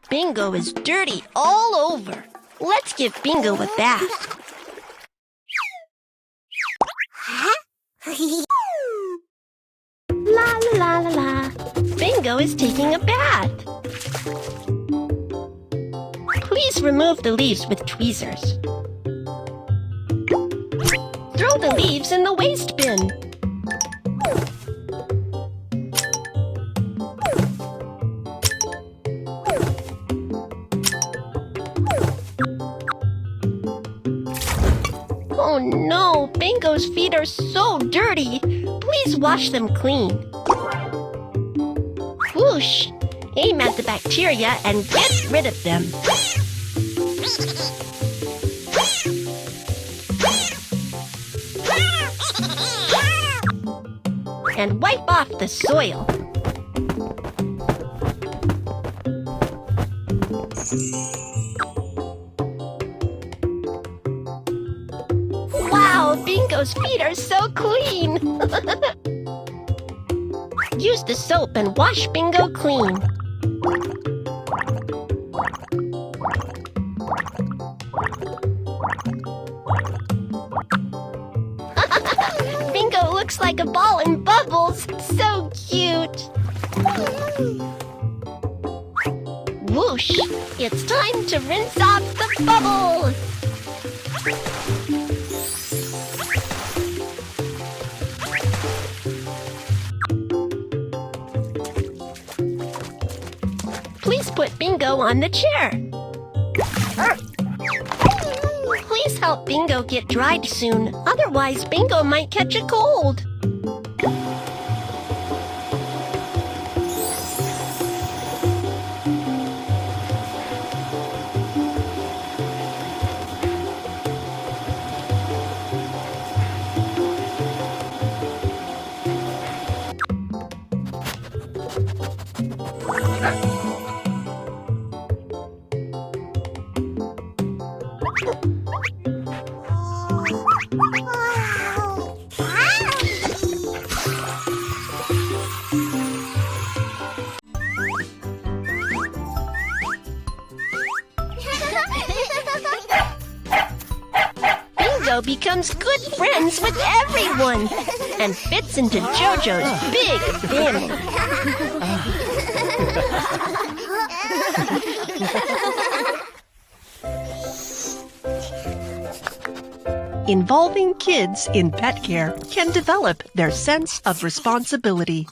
Bingo is dirty all over. Let's give Bingo a bath. La la la la la. Bingo is taking a bath. Please remove the leaves with tweezers. Throw the leaves in the waste bin. Oh no, Bingo's feet are so dirty. Please wash them clean. Whoosh! Aim at the bacteria and get rid of them. And wipe off the soil. Wow, Bingo's feet are so clean. Use the soap and wash Bingo clean. Bingo looks like a ball in bubbles. So cute. Whoosh! It's time to rinse off the bubbles. Please put Bingo on the chair. Please help Bingo get dried soon. Otherwise, Bingo might catch a cold. Bingo becomes good friends with everyone and fits into JoJo's big family. Involving kids in pet care can develop their sense of responsibility.